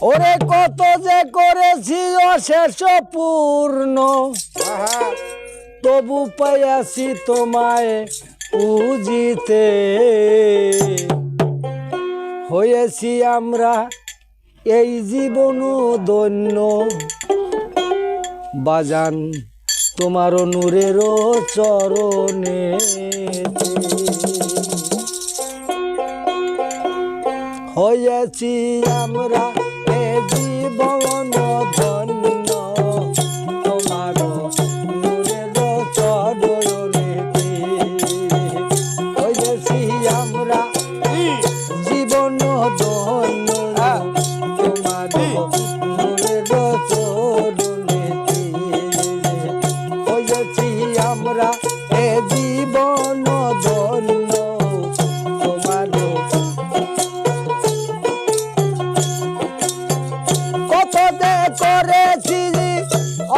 ওরে কত যে করেছি অশেষ পূর্ণ, তবু পাইয়াছি তোমায় পুজিতে। হয়েছি আমরা এই জীবন ধন্য, বাজান তোমার নূরের চরণে। হয়েছি আমরা এই জীবন ধন্য, তোমার নূরের চরণে। হয়েছি আমরা জীবন ধন্য, তোমার নূরের চরণে। হয়েছি আমরা এ জীবন ধন্য, তোমার। কত যে করেছি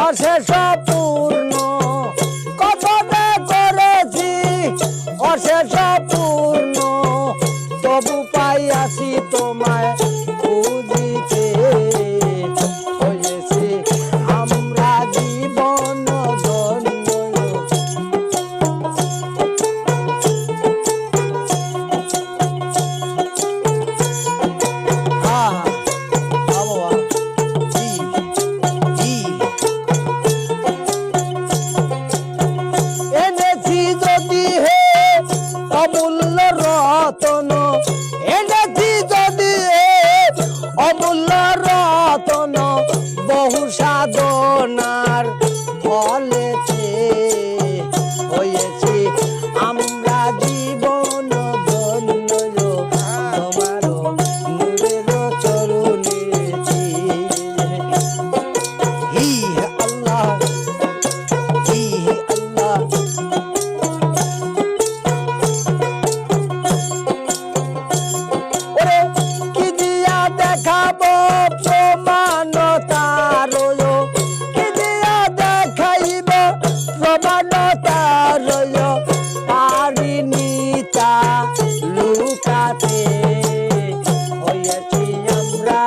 অশেষ পূর্ণ, কত যে করেছি অশেষ পূর্ণ, তবু পাইয়াছি তোমায় পুজিতে। হয়েছি আমরা জীবন ধন্য। এনেছি যদি হে অমূল্য রতন, এনেছি যদি হে অমূল্য রতন, বহু সাধনার ফলেতে। হয়েছি আমরা জীবন ধন্য, তোমার নূরের চরণেতে। হি আল্লাহ, হি আল্লাহ। ওরে কি দিয়া দেখাবো প্রমাণ তার, কি দিয়া দেখাইব প্রমাণ তার, পারিনি তা লুকাতে। হয়েছি আমরা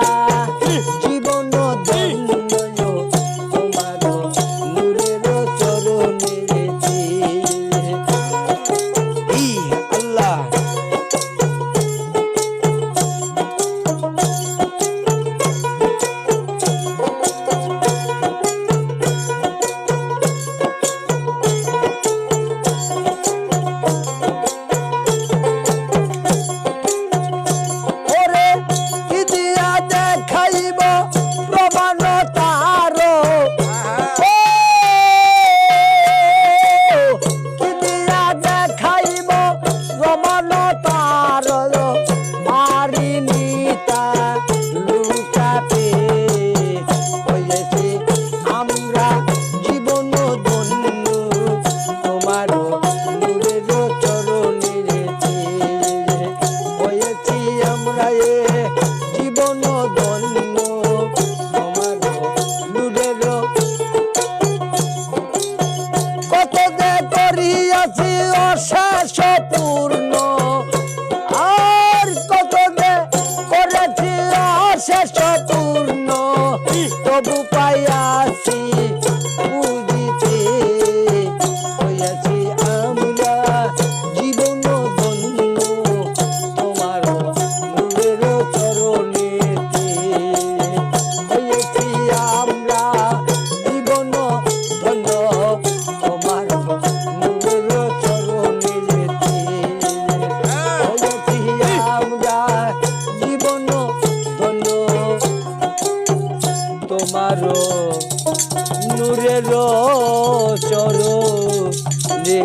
জীবন ধন্য, তোমার নূরের চরণেতে। ই আল্লাহ। ওরে কি দিয়া দেখাইব প্রমাণ তার, ও কি দিয়া দেখাইব প্রমাণ তার, পারিনি তা লুকাতে। হয়েছি আমরা জীবন ধন্য, তোমার নূরের চরণেতে। হয়েছি আমরা এ জীবন ধন্য, তোমার নূরের। কত যে করিয়াছি অশেষ পূর্ণ, আর কত যে করেছি অশেষ পূর্ণ, তবু পাইয়াছি পুজিতে। হয়েছি আমরা জীবন ধন্য, তোমার নূরের চরণেতে। হয়েছি আমরা জীবন ধন্য, তোমার নূরের চরণেতে। হয়েছি আমরা জীবন ধন্য, তোমার নূরের চরণেতে।